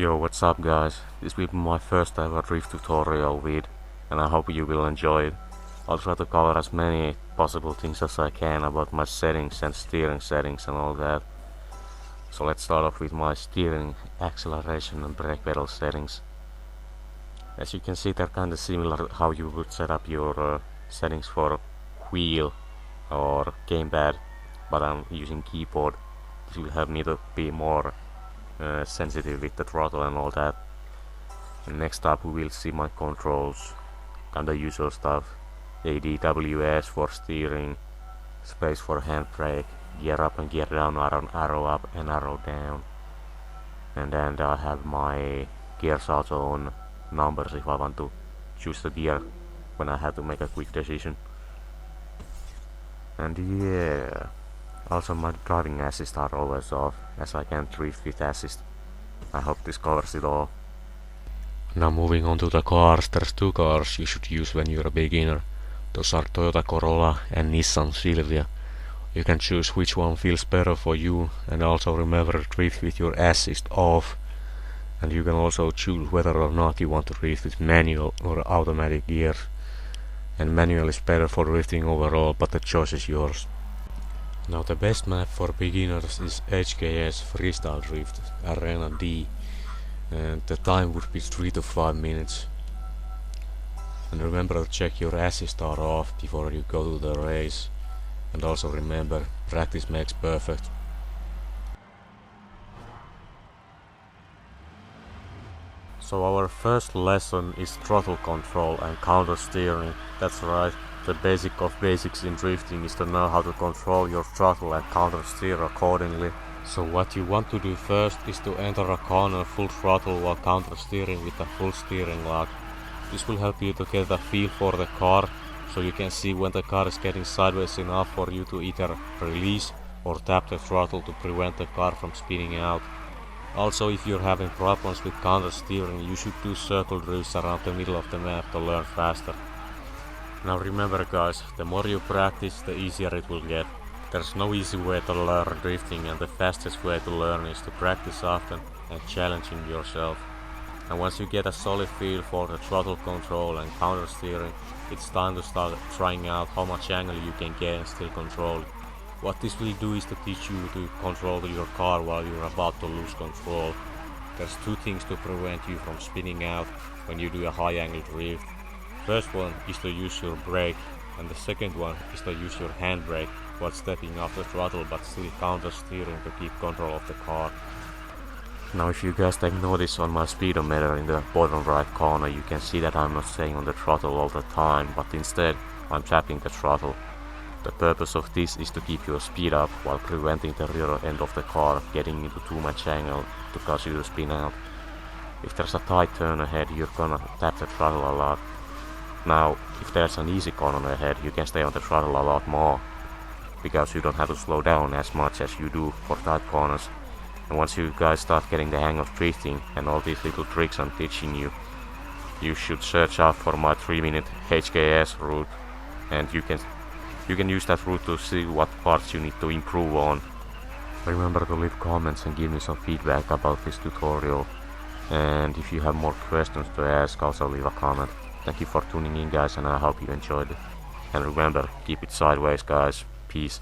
Yo, what's up guys? This will be my first ever drift tutorial vid, and I hope you will enjoy it. I'll try to cover as many possible things as I can about my settings and steering settings and all that. So let's start off with my steering, acceleration and brake pedal settings. As you can see, they're kinda similar how you would set up your settings for wheel or gamepad, but I'm using keyboard. This will help me to be more sensitive with the throttle and all that. And next up we will see my controls, kinda usual stuff. ADWS for steering, space for handbrake, gear up and gear down, arrow up and arrow down. And then I have my gears also on numbers if I want to choose the gear when I have to make a quick decision. And yeah, also my driving assist are always off, as I can't drift with assist. I hope this covers it all. Now moving on to the cars, there's two cars you should use when you're a beginner. Those are Toyota Corolla and Nissan Silvia. You can choose which one feels better for you, and also remember to drift with your assist off. And you can also choose whether or not you want to drift with manual or automatic gears. And manual is better for drifting overall, but the choice is yours. Now the best map for beginners is HKS Freestyle Drift Arena D, and the time would be 3 to 5 minutes. And remember to check your assist are off before you go to the race, and also remember, practice makes perfect. So our first lesson is throttle control and counter steering. That's right. The basic of basics in drifting is to know how to control your throttle and counter steer accordingly. So what you want to do first is to enter a corner full throttle while counter steering with a full steering lock. This will help you to get a feel for the car, so you can see when the car is getting sideways enough for you to either release or tap the throttle to prevent the car from spinning out. Also, if you're having problems with counter steering, you should do circle drifts around the middle of the map to learn faster. Now remember guys, the more you practice, the easier it will get. There's no easy way to learn drifting, and the fastest way to learn is to practice often and challenging yourself. And once you get a solid feel for the throttle control and counter steering, it's time to start trying out how much angle you can get and still control it. What this will do is to teach you to control your car while you're about to lose control. There's two things to prevent you from spinning out when you do a high angle drift. First one is to use your brake, and the second one is to use your handbrake while stepping off the throttle but still counter steering to keep control of the car. Now if you guys take notice on my speedometer in the bottom right corner, you can see that I'm not staying on the throttle all the time, but instead I'm tapping the throttle. The purpose of this is to keep your speed up while preventing the rear end of the car getting into too much angle to cause you to spin out. If there's a tight turn ahead, you're gonna tap the throttle a lot. Now, if there's an easy corner ahead, you can stay on the throttle a lot more, because you don't have to slow down as much as you do for tight corners. And once you guys start getting the hang of drifting and all these little tricks I'm teaching you, you should search out for my 3-minute HKS route, and you can use that route to see what parts you need to improve on. Remember to leave comments and give me some feedback about this tutorial, and if you have more questions to ask, also leave a comment. Thank you for tuning in guys, and I hope you enjoyed it. And remember, keep it sideways guys. Peace.